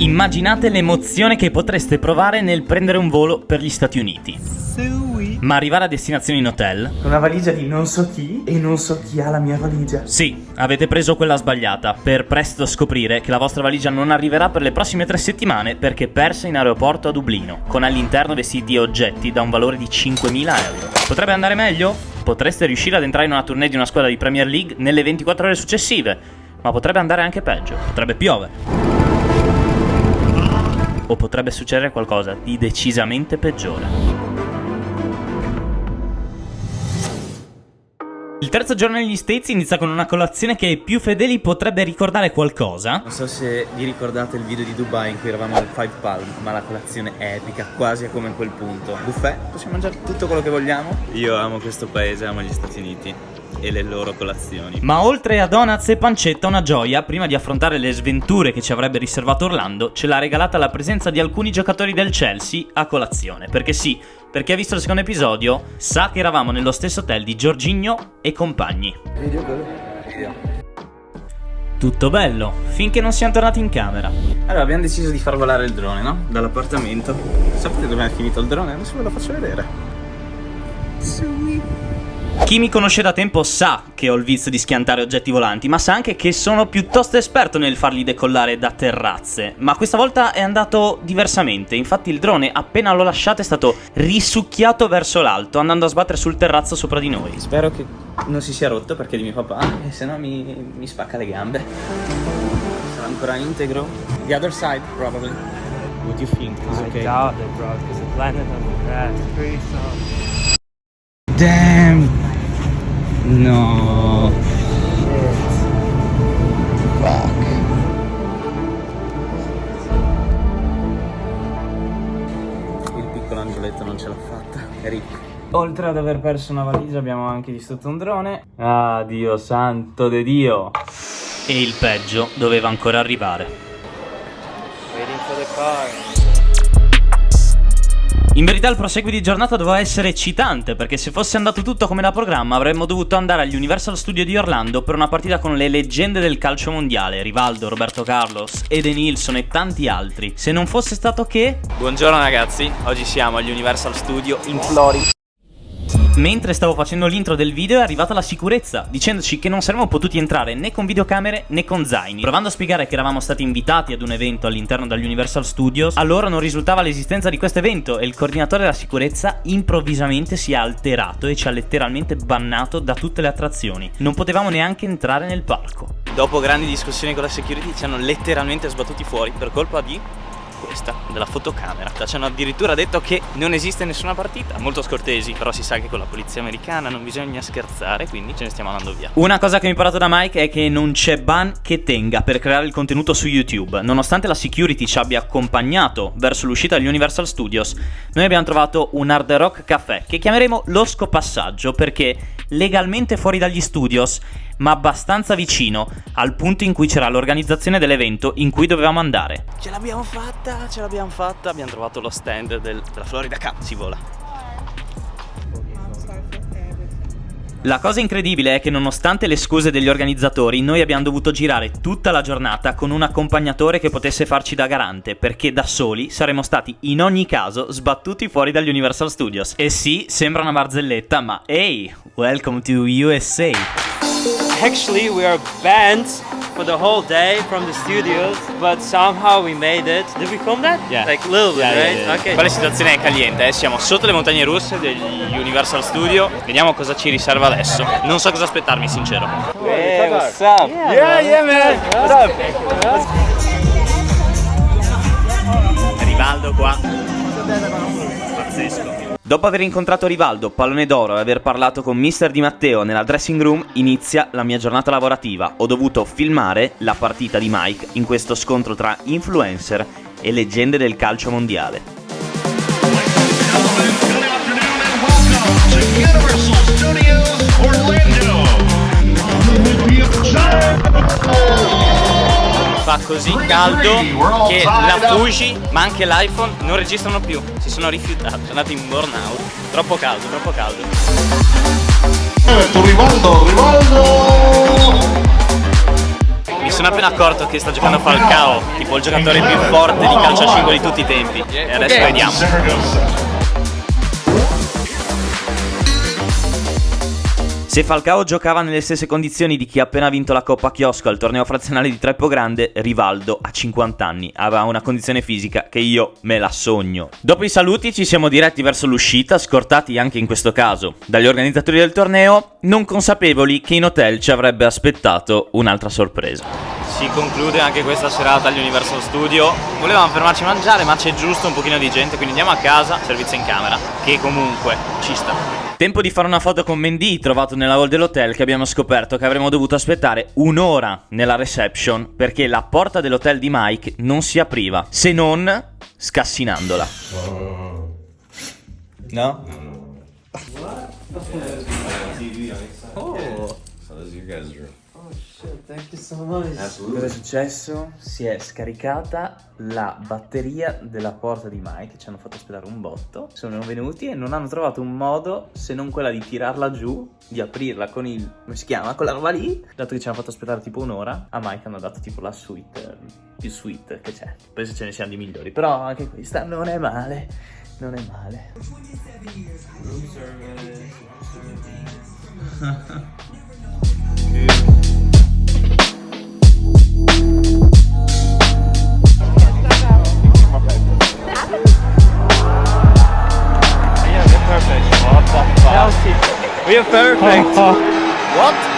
Immaginate l'emozione che potreste provare nel prendere un volo per gli Stati Uniti. Ma arrivare a destinazione in hotel? Una valigia di non so chi e non so chi ha la mia valigia. Sì, avete preso quella sbagliata, per presto scoprire che la vostra valigia non arriverà per le prossime 3 settimane perché persa in aeroporto a Dublino, con all'interno vestiti e oggetti da un valore di 5.000 euro. Potrebbe andare meglio? Potreste riuscire ad entrare in una tournée di una squadra di Premier League nelle 24 ore successive, ma potrebbe andare anche peggio, potrebbe piovere. O potrebbe succedere qualcosa di decisamente peggiore. Il terzo giorno negli States inizia con una colazione che ai più fedeli potrebbe ricordare qualcosa. Non so se vi ricordate il video di Dubai in cui eravamo al Five Palm, ma la colazione è epica, quasi come a quel punto. Buffet, possiamo mangiare tutto quello che vogliamo. Io amo questo paese, amo gli Stati Uniti e le loro colazioni. Ma oltre a donuts e pancetta, una gioia, prima di affrontare le sventure che ci avrebbe riservato Orlando, ce l'ha regalata la presenza di alcuni giocatori del Chelsea a colazione. Perché sì, per chi ha visto il secondo episodio, sa che eravamo nello stesso hotel di Jorginho e compagni. Tutto bello, finché non siamo tornati in camera. Allora abbiamo deciso di far volare il drone, no? Dall'appartamento. Sapete dove è finito il drone? Adesso ve lo faccio vedere. Chi mi conosce da tempo sa che ho il vizio di schiantare oggetti volanti, ma sa anche che sono piuttosto esperto nel farli decollare da terrazze. Ma questa volta è andato diversamente, infatti il drone appena l'ho lasciato è stato risucchiato verso l'alto, andando a sbattere sul terrazzo sopra di noi. Spero che non si sia rotto perché è di mio papà, e se no mi spacca le gambe. Sarà ancora integro? The other side, probably. What do you think? Is okay? I doubt it, bro, because it landed on the grass. Pretty soft. Damn! No! Fuck! Il piccolo angioletto non ce l'ha fatta. Rip. Oltre ad aver perso una valigia abbiamo anche distrutto un drone. Ah, Dio santo de Dio! E il peggio doveva ancora arrivare. Waiting for the car. In verità il proseguo di giornata doveva essere eccitante, perché se fosse andato tutto come da programma avremmo dovuto andare agli Universal Studio di Orlando per una partita con le leggende del calcio mondiale, Rivaldo, Roberto Carlos, Edenilson e tanti altri. Se non fosse stato che... Buongiorno ragazzi, oggi siamo agli Universal Studio in Florida. Mentre stavo facendo l'intro del video è arrivata la sicurezza, dicendoci che non saremmo potuti entrare né con videocamere né con zaini. Provando a spiegare che eravamo stati invitati ad un evento all'interno degli Universal Studios, a loro non risultava l'esistenza di questo evento e il coordinatore della sicurezza improvvisamente si è alterato e ci ha letteralmente bannato da tutte le attrazioni. Non potevamo neanche entrare nel parco. Dopo grandi discussioni con la security ci hanno letteralmente sbattuti fuori per colpa di... questa, della fotocamera. Ci hanno addirittura detto che non esiste nessuna partita. Molto scortesi, però si sa che con la polizia americana non bisogna scherzare, quindi ce ne stiamo andando via. Una cosa che ho imparato da Mike è che non c'è ban che tenga per creare il contenuto su YouTube. Nonostante la security ci abbia accompagnato verso l'uscita degli Universal Studios, noi abbiamo trovato un Hard Rock Café che chiameremo lo scopassaggio, perché legalmente fuori dagli studios, ma abbastanza vicino al punto in cui c'era l'organizzazione dell'evento in cui dovevamo andare. Ce l'abbiamo fatta, abbiamo trovato lo stand della Florida Cup, si vola. La cosa incredibile è che nonostante le scuse degli organizzatori, noi abbiamo dovuto girare tutta la giornata con un accompagnatore che potesse farci da garante, perché da soli saremmo stati in ogni caso sbattuti fuori dagli Universal Studios. E sì, sembra una barzelletta, ma hey, welcome to USA. Actually, we are banned for the whole day from the studios, but somehow we made it. Did we film that? Yeah. Like a little bit, right? Yeah. Okay. Qua la situazione è caliente, siamo sotto le montagne russe degli Universal Studio. Vediamo cosa ci riserva adesso. Non so cosa aspettarmi, sincero. Hey, what's up? Yeah, man. What's up? Rivaldo qua. Pazzesco. Dopo aver incontrato Rivaldo, Pallone d'Oro e aver parlato con Mister Di Matteo nella dressing room, inizia la mia giornata lavorativa. Ho dovuto filmare la partita di Mike in questo scontro tra influencer e leggende del calcio mondiale. Fa così caldo che la Fuji ma anche l'iPhone non registrano più, si sono rifiutati, sono andati in burnout. Troppo caldo, troppo caldo. Rivaldo! Mi sono appena accorto che sta giocando Falcao, tipo il giocatore più forte di calcio a 5 di tutti i tempi. E adesso vediamo. Se Falcao giocava nelle stesse condizioni di chi ha appena vinto la Coppa Chiosco al torneo frazionale di Treppo Grande, Rivaldo a 50 anni aveva una condizione fisica che io me la sogno. Dopo i saluti ci siamo diretti verso l'uscita, scortati anche in questo caso dagli organizzatori del torneo, non consapevoli che in hotel ci avrebbe aspettato un'altra sorpresa. Si conclude anche questa serata agli Universal Studio. Volevamo fermarci a mangiare, ma c'è giusto un pochino di gente, quindi andiamo a casa, servizio in camera, che comunque ci sta. Tempo di fare una foto con Mendy trovato nella hall dell'hotel, che abbiamo scoperto che avremmo dovuto aspettare un'ora nella reception perché la porta dell'hotel di Mike non si apriva, se non scassinandola. No? Cosa è successo? Si è scaricata la batteria della porta di Mike, ci hanno fatto aspettare un botto, sono venuti e non hanno trovato un modo se non quella di tirarla giù, di aprirla con il, come si chiama, con la roba lì. Dato che ci hanno fatto aspettare tipo un'ora, a Mike hanno dato tipo la suite più sweet che c'è. Penso ce ne siano di migliori, però anche questa non è male, non è male. We are perfect. What?